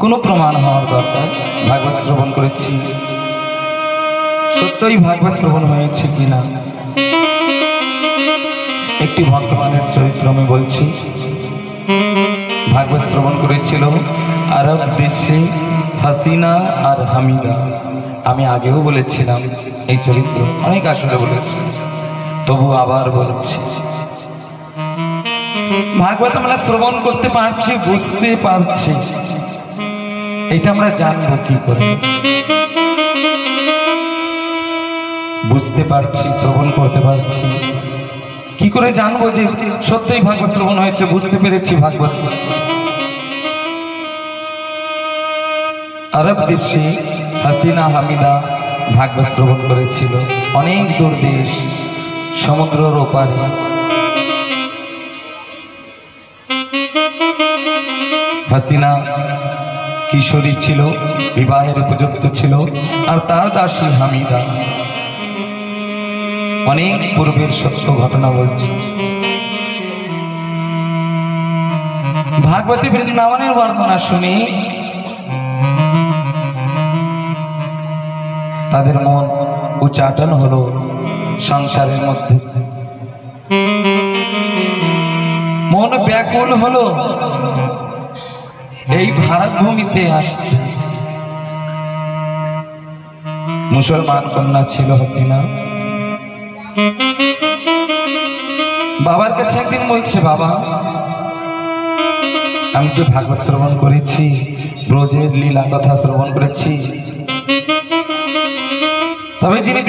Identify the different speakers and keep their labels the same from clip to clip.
Speaker 1: কোনো প্রমাণ হওয়ার দরকার। ভাগবত শ্রবণ করেছি, সত্যই ভাগবত শ্রবণ হয়েছে কিনা। একটি ভগবানের চরিত্র আমি বলছি। ভাগবত শ্রবণ করেছিল আরব দেশে হাসিনা আর হামিদা। আমি আগেও বলেছিলাম এই চরিত্র, অনেক আসলে বলেছি, তবু আবার বলছি। ভাগবত আমরা শ্রবণ করতে পারছি, বুঝতে পারছি, এটা আমরা জানবো কি করে? বুঝতে পারছি, শ্রবণ করতে পারছি, কি করে জানবো যে সত্যই ভাগবত শ্রবণ হয়েছে, বুঝতে পেরেছি ভাগবত? আরব দেশে হাসিনা হামিদা ভাগবত শ্রবণ করেছিল, অনেক দূর দেশ, সমুদ্রের ওপারে। হাসিনা কিশোরী ছিল, বিবাহের উপযুক্ত ছিল, আর তার দাসী হামিদা। অনেক পূর্বের সত্য ঘটনা বলছি। ভাগবতী বৃন্দাবনের বর্ণনা শুনি তাদের মন উচ্চাটন হলো সংসারের মধ্যে, মন ব্যাকুল হলো এই ভারত ভূমিতে আসছে। মুসলমান কন্যা ছিল হাসিনা। বাবার কাছে একদিন বলছে, বাবা আমি যে ভাগবত শ্রবণ করেছি, ব্রজের লীলা কথা শ্রবণ করেছি, তবে যিনি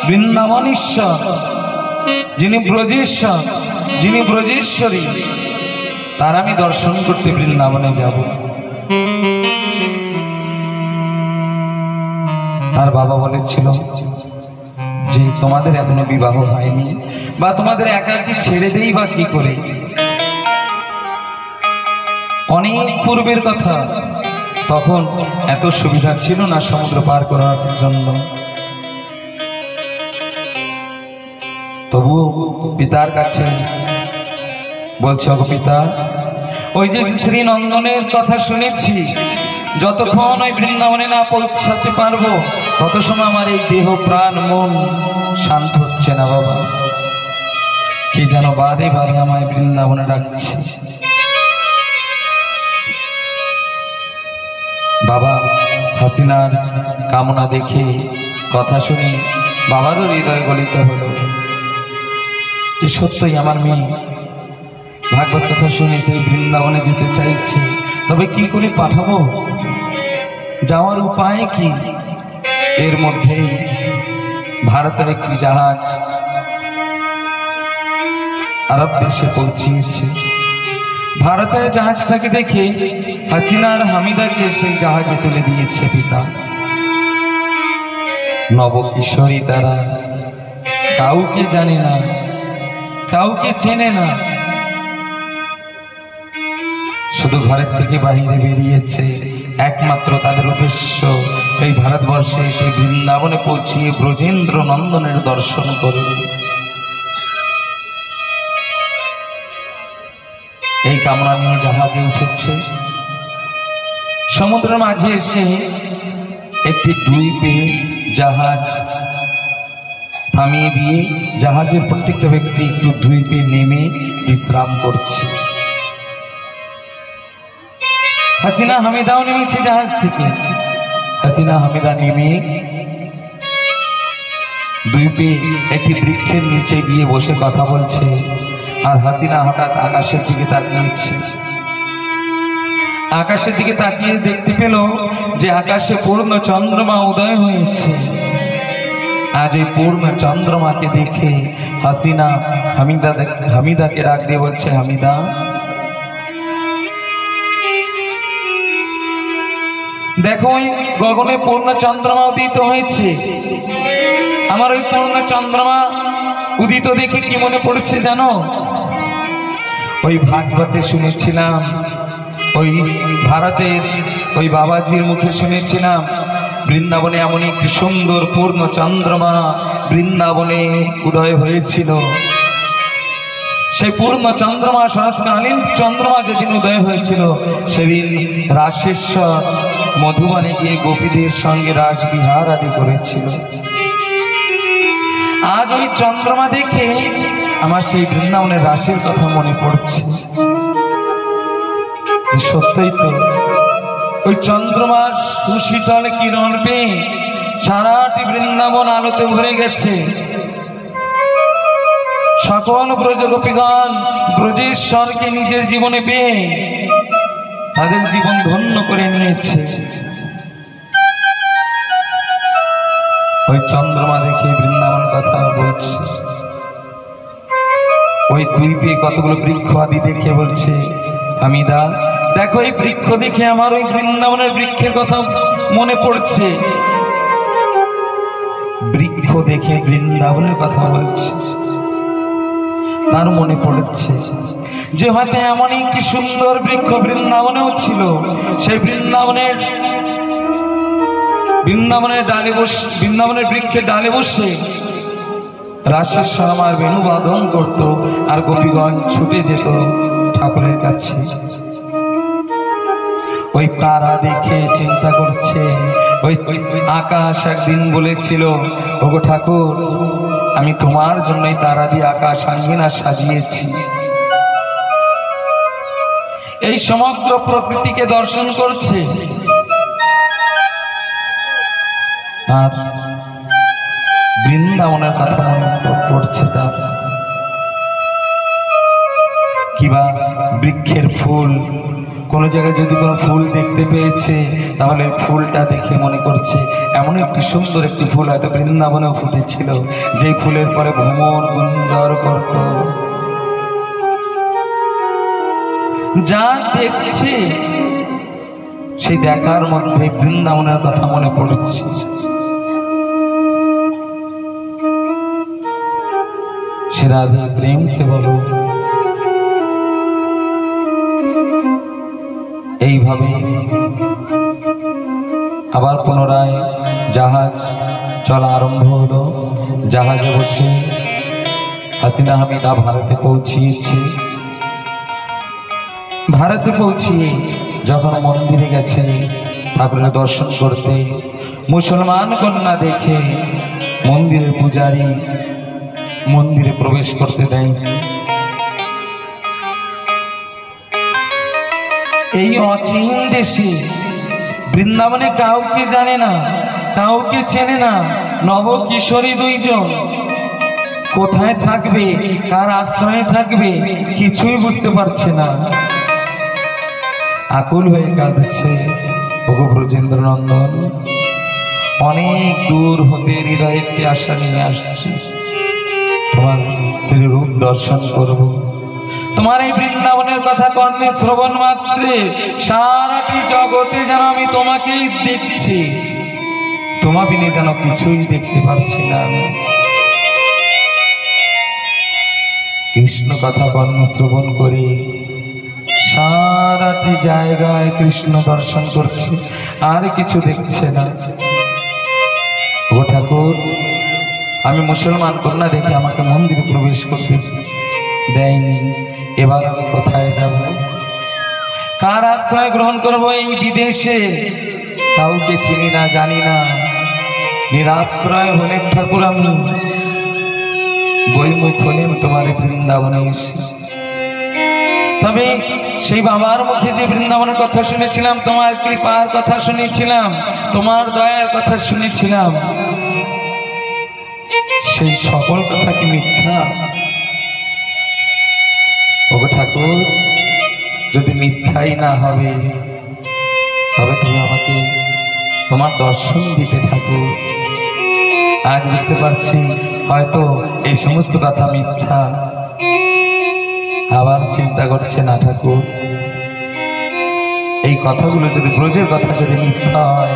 Speaker 1: বৃন্দাবনেশ্বর, যিনি ব্রজেশ্বর, যিনি ব্রজেশ্বরী, তার আমি দর্শন করতে বৃন্দাবনে যাব। তার বাবা বলেছিল যে তোমাদের এখনো বিবাহ হয়নি, বা তোমাদের একাকী ছেড়ে দেই বা কি করে? অনেক পূর্বের কথা, তখন এত সুবিধা ছিল না সমুদ্র পার করার জন্য। তবুও পিতার কাছে বলছে, ওগো পিতা, ওই যে শ্রী নন্দনের কথা শুনেছি, যতক্ষণ ওই বৃন্দাবনে না পৌঁছাতে পারবো তত সময় আমার এই দেহ প্রাণ মন শান্ত হচ্ছে না। বাবা কি যেন বারে বারে আমায় বৃন্দাবনে ডাকছে। বাবা হাসিনার কামনা দেখে, কথা শুনে বাবারও হৃদয় গলিত হলো যে সত্যই আমার মেয়ে ভাগবত কথা শুনে সেই বৃন্দাবনে যেতে চাইছে, তবে কি করে পাঠাবো? যাওয়ার উপায় কি? এর মধ্যেই ভারতের একটি জাহাজ আরব দেশে পৌঁছিয়েছে। ভারতের জাহাজটাকে দেখে হাসিনার হামিদাকে সেই জাহাজে তুলে দিয়েছে পিতা। নবকিশোরী তারা, কাউকে জানে না, কাউকে চেনে না, শুধু ঘরের থেকে বাহিরে বেরিয়েছে একমাত্র তাদের উদ্দেশ্য এই ভারতবর্ষে এসে বৃন্দাবনে পৌঁছিয়ে ব্রজেন্দ্র নন্দনের দর্শন করবে। এই কামনা নিয়ে জাহাজে উঠেছে। সমুদ্রের মাঝে এসে একটি দ্বীপে জাহাজ থামিয়ে দিয়ে জাহাজের প্রত্যেকটা ব্যক্তি একটু দ্বীপে নেমে বিশ্রাম করছে। হাসিনা হামিদাও নেমেছে জাহাজ থেকে। হাসিনা হামিদা নেমে দ্বীপে একটি বৃক্ষের নিচে গিয়ে বসে কথা বলছে। আর হাসিনা হঠাৎ আকাশের দিকে তাকিয়েছে। আকাশের দিকে তাকিয়ে দেখতে পেল যে আকাশে পূর্ণ চন্দ্রমা উদয় হয়েছে। আজ এই পূর্ণ চন্দ্রমাকে দেখে হাসিনা হামিদাকে ডাক দিয়ে বলছে, হামিদা দেখো, ওই গগনে পূর্ণ চন্দ্রমা উদিত হয়েছে। আমার ওই পূর্ণ চন্দ্রমা উদিত দেখে কি মনে পড়ছে জানো? ওই ভাগবতে শুনেছিলাম, ওই ভারতের ওই বাবাজির মুখে শুনেছিলাম, বৃন্দাবনে এমন একটি সুন্দর পূর্ণ চন্দ্রমা বৃন্দাবনে উদয় হয়েছিল। সেই পূর্ণ চন্দ্রমা শরৎকালীন চন্দ্রমা যেদিন উদয় হয়েছিল সেদিন রাসেশ্বর মধুবনে গিয়ে গোপীদের সঙ্গে রাস বিহার আদি করেছিল। আজ ওই চন্দ্রমা দেখে আমার সেই বৃন্দাবনের রাসের কথা মনে পড়ছে। সত্যই তো ওই চন্দ্রমার সুশীতল কিরণ পেয়ে সারাটি বৃন্দাবন আলোতে ভরে গেছে। সকল ব্রজগোপীগণ ব্রজেশ্বরকে নিজের জীবনে পেয়ে তাদের জীবন ধন্য করে নিয়েছে। ওই চন্দ্রমা দেখে বৃন্দাবন কথা বলছে। ওই দ্বীপে কতগুলো বৃক্ষ আদি দেখে বলছে, আমি দা দেখো এই বৃক্ষ দেখে আমার ওই বৃন্দাবনের বৃক্ষের কথা মনে পড়ছে। বৃক্ষ দেখে বৃন্দাবনের কথা বলছে, তার মনে পড়ছে যে হয়তো এমন একটি সুন্দর বৃক্ষ বৃন্দাবনেও ছিল। সেই বৃন্দাবনের ডালে বসে, বৃন্দাবনের বৃক্ষের ডালে বসে রাসেশ্বর আমার বেণু বাদন করত, আর গোপীগণ ছুটে যেত ঠাকুরের কাছে। ওই তারা দেখে চিন্তা করছে, ওই আকাশ একদিন বলেছিল, ওগো ঠাকুর আমি তোমার জন্যই তারা দিয়ে আকাশ আঙ্গিনা সাজিয়েছি। এই সমগ্র প্রকৃতিকে দর্শন করছে, আর বৃন্দাবনের কথা মনে পড়ছে তার। কিবা বৃক্ষের ফুল, কোন জায়গায় যদি কোনো ফুল দেখতে পেয়েছে তাহলে ফুলটা দেখে মনে করছে এমন একটি সুন্দর একটি ফুল হয়তো বৃন্দাবনেও ফুটেছিল, যে ফুলের পরে ভ্রমণ গুঞ্জর করত। যা দেখছে সেই দেখার মধ্যে বৃন্দাবনের কথা মনে পড়ছে। সে রাধে প্রেম সে বলো। এইভাবে আবার পুনরায় জাহাজ চলা আরম্ভ হলো। জাহাজে বসে হাসিনা হামিদা ভারতে পৌঁছিয়েছে। ভারতে পৌঁছিয়ে যখন মন্দিরে গেছে ঠাকুরের দর্শন করতে, মুসলমান কন্যা দেখে মন্দিরের পূজারী মন্দিরে প্রবেশ করতে দেয়নি। এই অচিন দেশে বৃন্দাবনে কাউকে জানে না, কাউকে চেনে না। নব কিশোরী দুইজন কোথায় থাকবে, কার আশ্রয়ে থাকবে কিছুই বুঝতে পারছে না। আকুল হয়ে কাঁদছে, ওগো ব্রজেন্দ্র নন্দন অনেক দূর হতে হৃদয়ে একটি আশা নিয়ে আসছে, তোমার শ্রীরূপ দর্শন করব। তোমার এই বৃন্দাবনের কথা কর্ণে শ্রবণ মাত্রে সারাটি জগতে যেন আমি তোমাকেই দেখছি, তোমা বিনে যেন কিছুই দেখতে পাচ্ছি না। কৃষ্ণ কথা কর্ণ শ্রবণ করে সারাটি জায়গায় কৃষ্ণ দর্শন করছে, আর কিছু দেখছে না। ও ঠাকুর আমি মুসলমান কন্যা দেখে আমাকে মন্দিরে প্রবেশ করতে দেয়নি, এবার আমি কোথায় যাব, কার আশ্রয় গ্রহণ করবো? এই বিদেশে কাউকে চিনি না, জানি না, নিরাশ্রয় হলেন ঠাকুর। আমি বইমুখ হলেন তোমার বৃন্দাবনে এসে। তবে সেই বাবার মুখে যে বৃন্দাবনের কথা শুনেছিলাম, তোমার কৃপার কথা শুনেছিলাম, তোমার দয়ার কথা শুনেছিলাম, সেই সকল কথা কি মিথ্যা? ওগো ঠাকুর যদি মিথ্যাই না হবে তবে তুমি আমাকে তোমার দর্শন দিতে থাকো। আজ বুঝতে পারছি হয়তো এই সমস্ত কথা মিথ্যা। আবার চিন্তা করছে না ঠাকুর, এই কথাগুলো যদি ব্রজের কথা যদি মিথ্যা হয়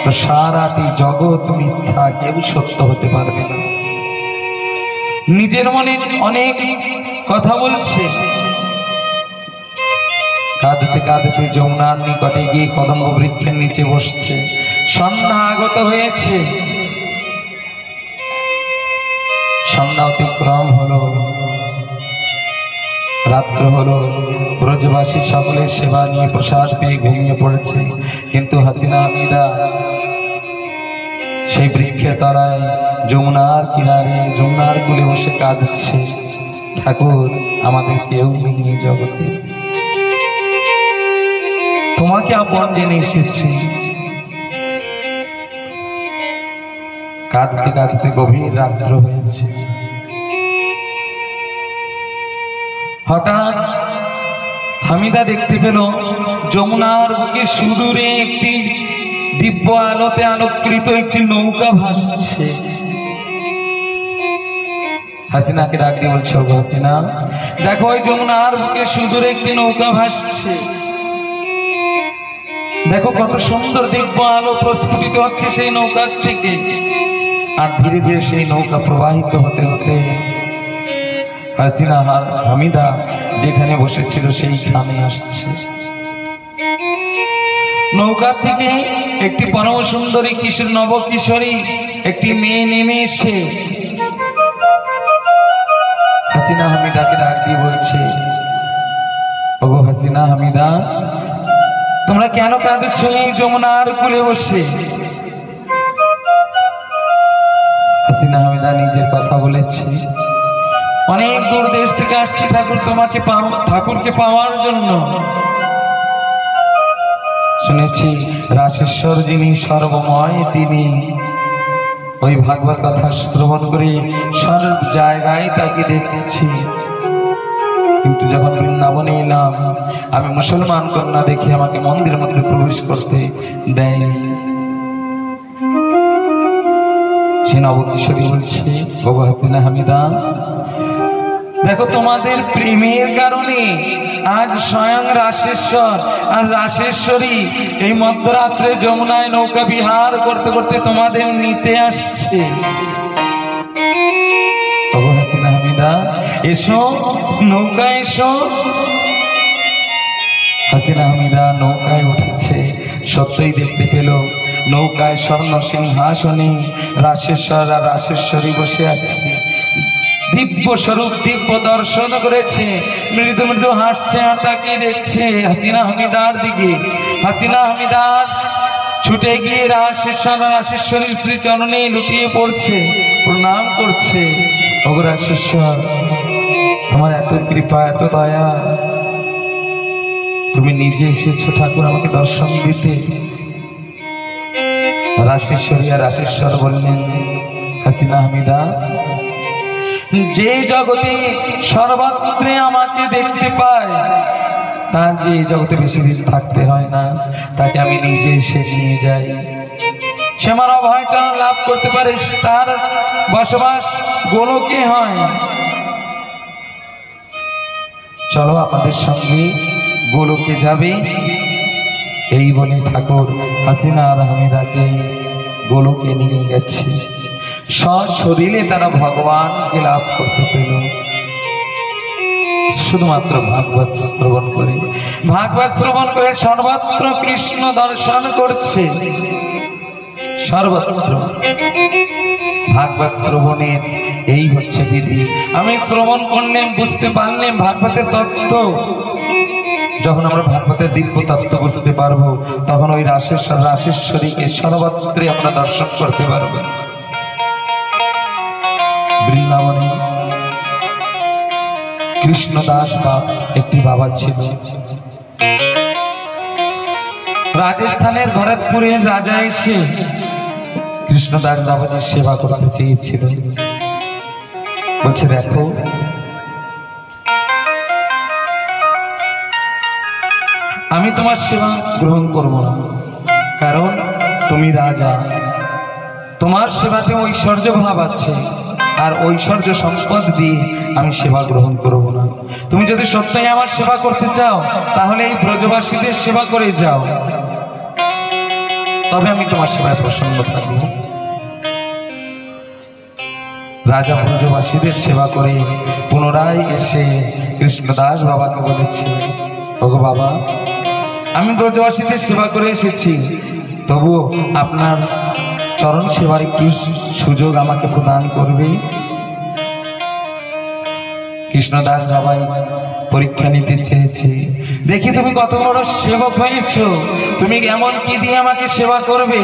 Speaker 1: তো সারাটি জগৎ মিথ্যা, কেউ সত্য হতে পারবে না। নিজের মনে অনেক কথা বলছে, কাঁদতে কাঁদতে যমুনার নিকটে গিয়ে কদম্ব বৃক্ষের নিচে বসছে। সন্ধ্যা আগত হয়েছে, সন্ধ্যা অতিক্রম হলো। রাত্র হলো, ব্রজবাসী সকলের সেবা নিয়ে প্রসাদ পেয়ে ঘুমিয়ে পড়েছে, কিন্তু হাসিনা হামিদা সেই বৃক্ষের তলায় যমুনার কিনারে যমুনার কূলে বসে কাঁদছে, ঠাকুর আমাদের কেউ নেই জগতে, তোমাকে আপন জেনে এসেছি। কাঁদতে কাঁদতে গভীর রাত্র হয়েছে। হঠাৎ হামিদা দেখতে পেল যমুনার বুকে সুদূরে একটি দিব্য আলোতে আলোকৃত একটি নৌকা ভাসছে। হাসিনাকে ডাক দিয়ে বলছে, ওগো হাসিনা, দেখো ওই যমুনার বুকে সুদূরে একটি নৌকা ভাসছে, দেখো কত সুন্দর দিব্য আলো প্রস্ফুটিত হচ্ছে সেই নৌকার থেকে। আর ধীরে ধীরে সেই নৌকা প্রবাহিত হতে হতে হাসিনা হামিদা যেখানে বসেছিল সেইখানে আসছে। নৌকা থেকে একটি পরম সুন্দরী নবকিশোরী একটি মেয়ে নেমে এসে হাসিনা হামিদাকে ডাক দিয়ে বলছে, ওগো হাসিনা হামিদা, তোমরা কেন কাঁদছো এই যমুনার কূলে বসে? হাসিনা হামিদা নিজের কথা বলেছে, অনেক দূর দেশ থেকে আসছি ঠাকুর, তোমাকে ঠাকুরকে পাওয়ার জন্য। শুনেছি রাশেশ্বর যিনি সর্বময়, তিনি ওই ভাগবত কথা শ্রবণ করে সর্ব জায়গায় তাকে দেখছি, কিন্তু যখন বৃন্দাবনে এলাম আমি মুসলমান কন্যা দেখে আমাকে মন্দিরের মধ্যে প্রবেশ করতে দেয়নি। সে নবকিশোরী বলছে, বাবা হাসিনা হামিদা, দেখো তোমাদের প্রেমের কারণে আজ স্বয়ং রাশেশ্বর আর রাশেশ্বরী এই মধ্যরাত্রে যমুনায় নৌকা বিহার করতে করতে তোমাদের নিতে আসছে। বাবা হাসিনা হামিদা, এসো নৌকায় এসো। হাসিনা হামিদা নৌকায় উঠেছে, সত্যই দেখতে পেল নৌকায় স্বর্ণ সিংহাসনে রাশেশ্বর আর রাশেশ্বরী বসে আছে। দিব্য স্বরূপ দিব্য দর্শন করেছে, মৃদু মৃদু হাসছে আর তাকে দেখছে হাসিনা হামিদার দিকে। হাসিনা হামিদার ছুটে গিয়ে রাশেশ্বর রাশেশ্বরীর শ্রী চরণে লুটিয়ে পড়ছে, প্রণাম করছে। ওগো রাশেশ্বর, তোমার এত কৃপা এত দয়া, তুমি নিজে এসেছো ঠাকুর আমাকে দর্শন দিতে। রাশেশ্বরী আর রাশেশ্বর বললেন, হাসিনা হামিদা, যে জগতে সর্বত্রে আমাকে দেখতে পায় তার যে জগতে বেশি দিন থাকতে হয় না, তাকে আমি নিজে এসে নিয়ে যাই। সে আমার অভয় চরণ লাভ করতে পারে, তার বসবাস গোলকে হয়। চলো আমাদের সঙ্গে গোলকে যাবে। এই বলে ঠাকুর হাসিনা আর হামিদাকে গোলকে নিয়ে গেছে। সশরীরে তারা ভগবানকে লাভ করতে পেল শুধুমাত্র ভাগবত শ্রবণ করে। ভাগবত শ্রবণ করে সর্বত্র কৃষ্ণ দর্শন করছে, সর্বত্র। ভাগবত শ্রবণের এই হচ্ছে বিধি। আমি শ্রবণ করলাম, বুঝতে পারলাম ভাগবতের তত্ত্ব। যখন আমরা ভাগবতের দিব্য তত্ত্ব বুঝতে পারবো, তখন ওই রাশেশ্বর রাশেশ্বরীকে সর্বত্রে আমরা দর্শন করতে পারবো। বৃন্দাবনে কৃষ্ণদাস বা একটি বাবা ছিল। রাজস্থানের ভরতপুরের রাজা এসে কৃষ্ণদাস বাবাজির সেবা করতে চেয়েছিল। বলছে, দেখো আমি তোমার সেবা গ্রহণ করব না, কারণ তুমি রাজা, তোমার সেবাতে ঐশ্বর্য ভাব আছে, আর ঐশ্বর্য সম্পদ দিয়ে আমি সেবা গ্রহণ করব না। তুমি যদি সত্যই আমার সেবা করতে চাও, তাহলে এই ব্রজবাসীদের সেবা করে যাও, তবে আমি তোমার সেবায় প্রসন্ন থাকব। রাজা ব্রজবাসীদের সেবা করে পুনরায় এসে কৃষ্ণদাস বাবাকে বলেছে, ওগো বাবা, আমি ব্রজবাসীদের সেবা করে এসেছি, তবুও আপনার চরণ সেবার একটু সুযোগ আমাকে প্রদান করবে। কৃষ্ণদাস বাবাই পরীক্ষা নিতে চেয়েছে, দেখি তুমি কত বড় সেবক হয়েছ, তুমি এমন কি দিয়ে আমাকে সেবা করবে?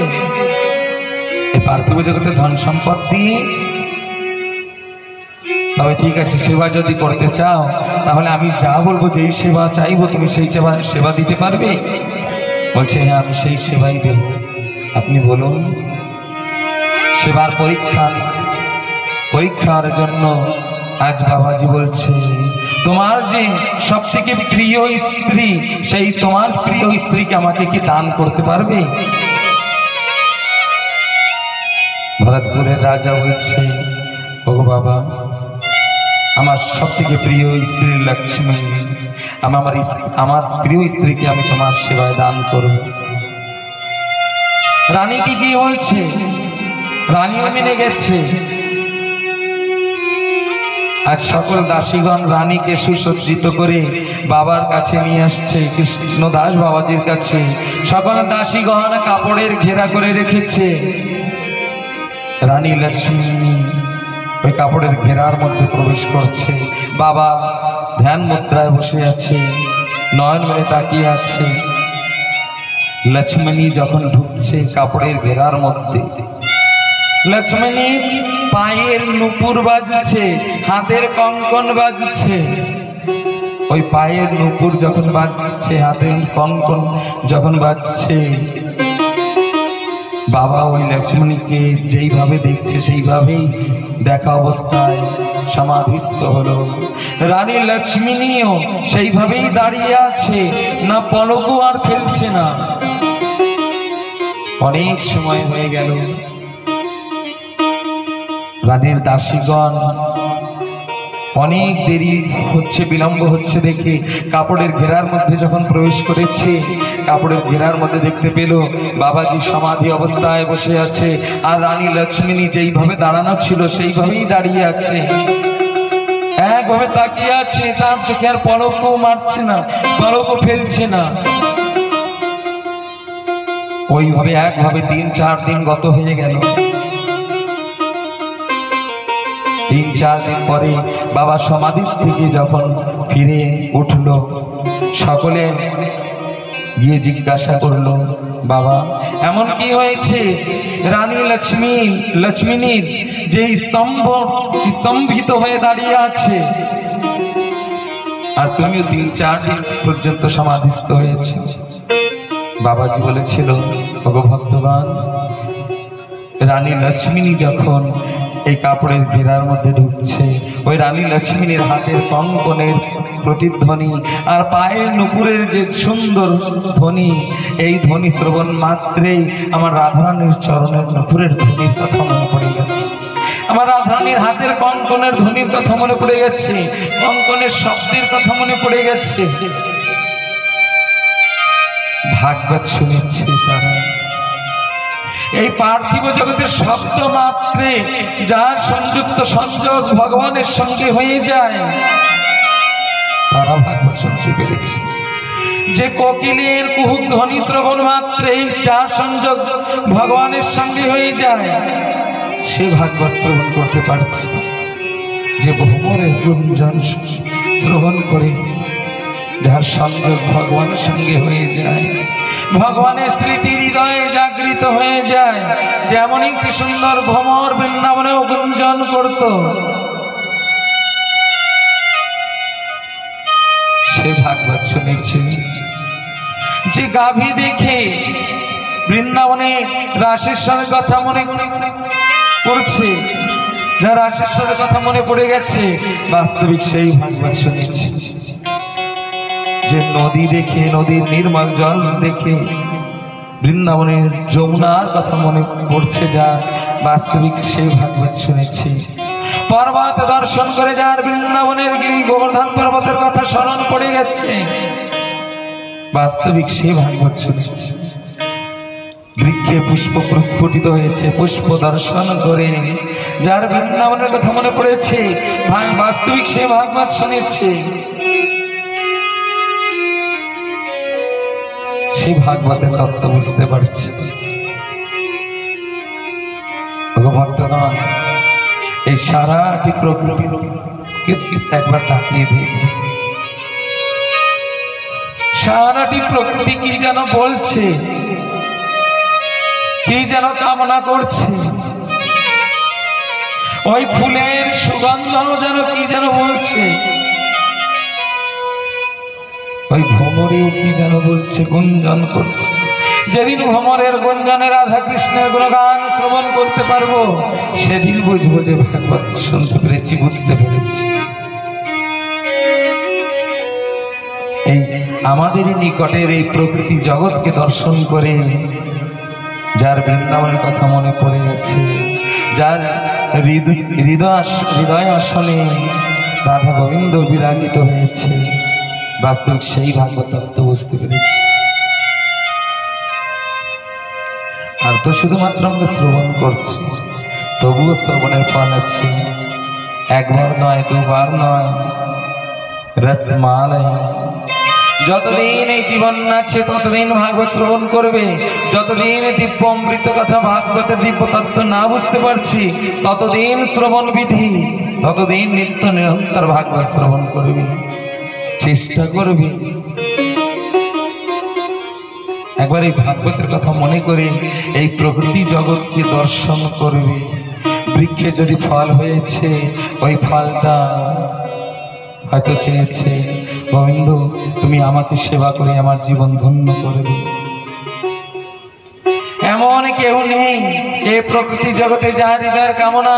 Speaker 1: এই পার্থিব জগতে ধন সম্পদ দিয়ে? তবে ঠিক আছে, সেবা যদি করতে চাও তাহলে আমি যা বলবো, যেই সেবা চাইবো তুমি সেই সেবা দিতে পারবে? বলছে হ্যাঁ, আমি সেই সেবাই দেব। আপনি বলুন। সেবার পরীক্ষার জন্য আজ বাবাজি বলছে, তোমার যে সব থেকে প্রিয় স্ত্রী, সেই তোমার প্রিয় স্ত্রীকে আমাকে কি দান করতে পারবে? ভরতপুরের রাজা বলছে, ও বাবা, আমার সব থেকে প্রিয় স্ত্রী লক্ষ্মী, আমার প্রিয় স্ত্রীকে আমি তোমার সেবায় দান করব। রানীকে কি বলছে? রানীও মেনে গেছে। আজ সকল দাসীগণ রানীকে সুসজ্জিত করে বাবার কাছে নিয়ে আসছে, কৃষ্ণদাস বাবাজির কাছে। সকল দাসীগণ কাপড়ের ঘেরা করে রেখেছে। রানী লক্ষ্মী ওই কাপড়ের ঘেরার মধ্যে প্রবেশ করছে। বাবা ধ্যান মুদ্রায় বসে আছে, নয়ন মেলে তাকিয়ে আছে। লক্ষ্মী যখন ঢুকছে কাপড়ের ঘেরার মধ্যে, লক্ষ্মী পায়ের নুপুর বাজছে, হাতের কঙ্কন বাজছে। ওই পায়ের নুপুর যখন বাজছে, হাতের কঙ্কন যখন বাজছে, বাবা ওই লক্ষ্মণীকে যেইভাবে দেখছে সেইভাবেই দেখা অবস্থায় সমাধিস্থ হলো। রানী লক্ষ্মীও সেইভাবেই দাঁড়িয়ে আছে, না পলকও আর ফেলছে না। অনেক সময় হয়ে গেল। রানীর দাসীগণ অনেক দেরি হচ্ছে, বিলম্ব হচ্ছে দেখে কাপড়ের ঘেরার মধ্যে যখন প্রবেশ করেছে, কাপড়ের ঘেরার মধ্যে দেখতে পেল বাবাজি সমাধি অবস্থায় বসে আছে, আর রানী লক্ষ্মী যেইভাবে দাঁড়ানো ছিল সেইভাবেই দাঁড়িয়ে আছে, একভাবে তাকিয়ে আছে। তার চোখে আর পলকও মারছে না, পলকও ফেলছে না। ওইভাবে একভাবে 3-4 দিন গত হয়ে গেল। 3-4 দিন পরে বাবা সমাধির থেকে যখন ফিরে উঠল, সকলে গিয়ে জিজ্ঞাসা করলো, বাবা এমন কি হয়েছে? রানী লক্ষ্মীর যে স্তম্ভিত হয়ে দাঁড়িয়ে আছে, আর তুমিও 3-4 দিন পর্যন্ত সমাধিস্থ হয়েছে। বাবাজি বলেছিল, ওগো ভক্তগণ, রানী লক্ষ্মী যখন এই কাপড়ের ঘেরার মধ্যে ঢুকছে, ওই রানী লক্ষ্মীর হাতের কঙ্কনের প্রতিধ্বনি আর পায়ের নুপুরের যে সুন্দর ধ্বনি, এই ধ্বনি শ্রবণ মাত্রেই আমার রাধারানীর চরণের নুপুরের ধ্বনির কথা মনে পড়ে গেছে। আমার রাধারানীর হাতের কঙ্কনের ধ্বনির কথা মনে পড়ে গেছে, কঙ্কনের শব্দের কথা মনে পড়ে গেছে। ভাগবত শুনেছে যারা, এই পার্থিব জগতের শব্দ মাত্রে যার সংযোগ ভগবানের সঙ্গে হয়ে যায়, তারা ভাগবত শুনতে পেরেছে। যে কোকিলের কুহুক ধ্বনি শ্রবণ মাত্রে যার সংযোগ ভগবানের সঙ্গে হয়ে যায়, সে ভাগবত শ্রবণ করতে পারছে। যে ভ্রমরের গুঞ্জন শ্রবণ করে যার সংযোগ ভগবানের সঙ্গে হয়ে যায়, ভগবানের স্মৃতি হৃদয়ে জাগৃত হয়ে যায়। যেমন একটি সুন্দর ভ্রমর বৃন্দাবনে গুঞ্জন করত, সে ভাগবত শুনেছে। যে গাভী দেখে বৃন্দাবনে রাসেশ্বরের কথা মনে পড়ছে, যার রাসেশ্বরের কথা মনে পড়ে গেছে, বাস্তবিক সেই ভাগবত শুনেছে। যে নদী দেখে, নদীর নির্মল জল দেখে বৃন্দাবনের যমুনার কথা মনে পড়ছে, যার বাস্তবিক সেই ভাগবত শুনেছে। পর্বত দর্শন করে যার বৃন্দাবনের গিরি গোবর্ধন পর্বতের কথা স্মরণ পড়ে গেছে, বাস্তবিক সেই ভাগবত শুনেছে। বৃক্ষে পুষ্প প্রস্ফুটিত হয়েছে, পুষ্প দর্শন করে যার বৃন্দাবনের কথা মনে পড়েছে, বাস্তবিক সে ভাগবত শুনেছে। সেই ভাগবতের তত্ত্ব বুঝতে পারছে। ভক্তগণ, এই সারাটি প্রকৃতির দিকে একবার তাকিয়ে দিন। সারাটি প্রকৃতি কি যেন বলছে, কি যেন কামনা করছে। ওই ফুলের সুগন্ধ যেন কি যেন বলছে, ওই ভ্রমরেও কি যেন বলছে, গুঞ্জন করছে। যেদিন ভ্রমরের গুঞ্জনে রাধা কৃষ্ণের গুণগান শ্রবণ করতে পারবো, সেদিন বুঝবো যে ভাগবত শুনতে পেরেছি, বুঝতে পেরেছি। এই আমাদের নিকটের এই প্রকৃতি জগৎকে দর্শন করে যার বৃন্দাবনের কথা মনে পড়ে গেছে, যার হৃদয় আসনে রাধা গোবিন্দ বিরাজিত হয়েছে, বাস্তবিক সেই ভাগবত তত্ত্ব বুঝতে পেরেছি। আর তো শুধুমাত্র আমরা শ্রবণ করছি, তবুও শ্রবণের ফল আছে। একবার নয়, দুবার নয়, রসমালয়। যতদিন এই জীবন আছে ততদিন ভাগবত শ্রবণ করবে। যতদিন দিব্য অমৃত কথা, ভাগবতের দিব্য তত্ত্ব না বুঝতে পারছি, ততদিন শ্রবণ বিধি, ততদিন নিত্য নিরন্তর ভাগবত শ্রবণ করবে, চেষ্টা করবে। একবার এই ভাগবতের কথা মনে করে এই প্রকৃতি জগৎকে দর্শন করবে। বৃক্ষে যদি ফল হয়েছে, ওই ফলটা হয়তো চেয়েছে, গোবিন্দ তুমি আমাকে সেবা করে আমার জীবন ধন্য করবে। এমন কেউ নেই এই প্রকৃতি জগতে যার হৃদয়ের কামনা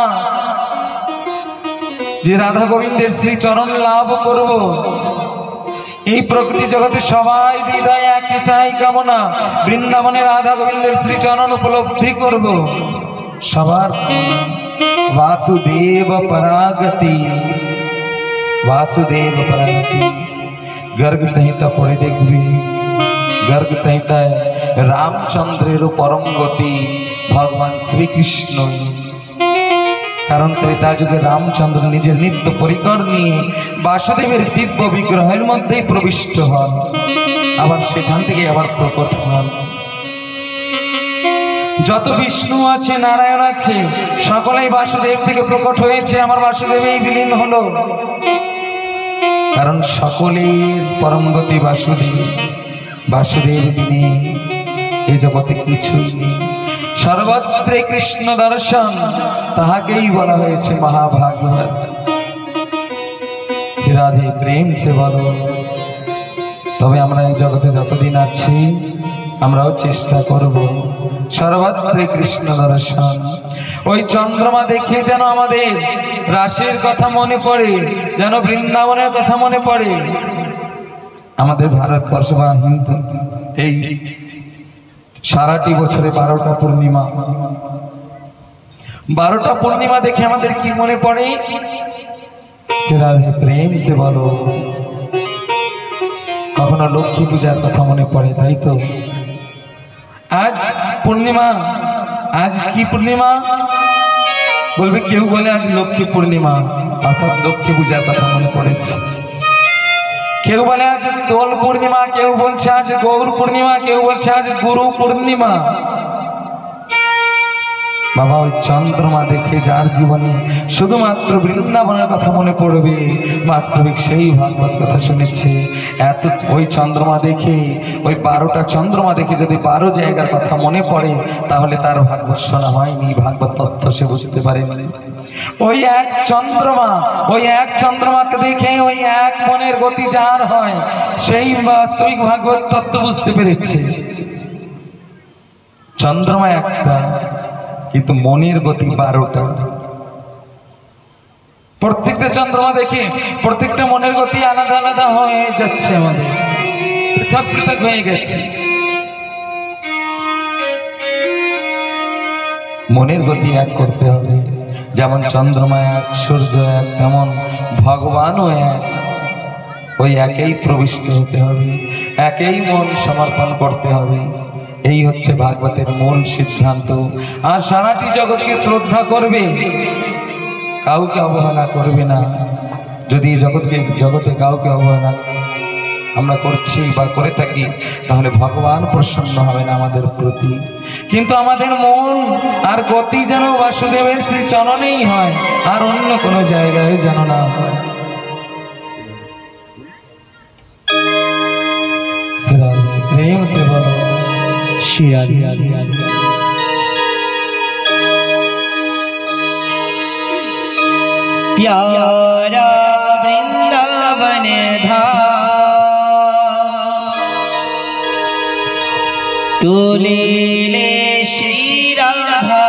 Speaker 1: যে রাধা গোবিন্দের শ্রী চরণ লাভ করব। এই প্রকৃতি জগতে সবাই হৃদয় একটাই কামনা, বৃন্দাবনে রাধা গোবিন্দের শ্রী চরণ উপলব্ধি করব। সবার वासुदेव परागति, वासुदेव परागति। गर्ग संहिता पढ़े देखबी, गर्ग संहिता रामचंद्रेर परम गति भगवान श्रीकृष्ण। कारण त्रेता जुगे रामचंद्र निजेर नित्य परिकर निये वासुदेवेर दिव्य विग्रहेर मध्येई प्रविष्ट हन, आबार सेखान थेके आबार प्रकट हन। যত বিষ্ণু আছে, নারায়ণ আছে, সকলেই বাসুদেব থেকে প্রকট হয়েছে, আমার বাসুদেবেই বিলীন হলো। কারণ সকলের পরম গতি বাসুদেব। বাসুদেব বিনে এই জগতে কিছুই নেই। সর্বত্র কৃষ্ণ দর্শন, তাহাকেই বলা হয়েছে মহাভাগবত। রাধে প্রেম সে বলো। তবে আমরা এই জগতে যতদিন আছি, আমরাও চেষ্টা করব সর্বত্র কৃষ্ণ দর্শন। ওই চন্দ্রমা দেখে যেন আমাদের রাশের কথা মনে পড়ে, যেন বৃন্দাবনের কথা মনে পড়ে। আমাদের ভারতবর্ষ বা হিন্দু এই সারাটি বছরে 12টা পূর্ণিমা, 12টা পূর্ণিমা দেখে আমাদের কি মনে পড়ে? রাধে প্রেম সে বলো। কখনো লক্ষ্মী পূজার কথা মনে পড়ে, তাই তো? আজ পূর্ণিমা, আজ কি পূর্ণিমা বলবে? কেউ বলে আজ লক্ষ্মী পূর্ণিমা, অর্থাৎ লক্ষ্মী পূজার কথা মনে পড়েছে। কেউ বলে আজ দোল পূর্ণিমা, কেউ বলছে আজ গৌর পূর্ণিমা, কেউ বলছে আজ গুরু পূর্ণিমা। বাবা, ওই চন্দ্রমা দেখে যার জীবনে শুধুমাত্র বৃন্দাবনের কথা মনে পড়বে, বাস্তবিক সেই ভাগবত কথা শুনেছে। এত ওই চন্দ্রমা দেখে, ওই 12টা চন্দ্রমা দেখে যদি 12 জায়গার কথা মনে পড়ে, তাহলে তার ভাগবত শোনা হয়নি, ভাগবত তত্ত্ব সে বুঝতে পারেনি। ওই এক চন্দ্রমা, ওই এক চন্দ্রমাকে দেখে ওই এক মনের গতি যার হয়, সেই বাস্তবিক ভাগবত তত্ত্ব বুঝতে পেরেছে। চন্দ্রমা একটা, কিন্তু মনের গতি 12টা। প্রত্যেকটা চন্দ্রমা দেখে প্রত্যেকটা মনের গতি আলাদা আলাদা হয়ে যাচ্ছে, আমাদের পৃথক পৃথক হয়ে গেছে। মনের গতি এক করতে হবে। যেমন চন্দ্রমা এক, সূর্য এক, তেমন ভগবানও এক। ওই একেই প্রবিষ্ট হতে হবে, একেই মন সমর্পণ করতে হবে। এই হচ্ছে ভাগবতের মূল সিদ্ধান্ত। আর সারাটি জগৎকে শ্রদ্ধা করবে, কাউকে অবহেলা করবে না। যদি জগতে কাউকে অবহেলা আমরা করছি বা করে থাকি, তাহলে ভগবান প্রসন্ন হবে না আমাদের প্রতি। কিন্তু আমাদের মন আর গতি যেন বাসুদেবের শ্রী চরণেই হয়, আর অন্য কোনো জায়গায় যেন না হয়।
Speaker 2: प्यारा वृंदावन धाम तुले ले श्री राधा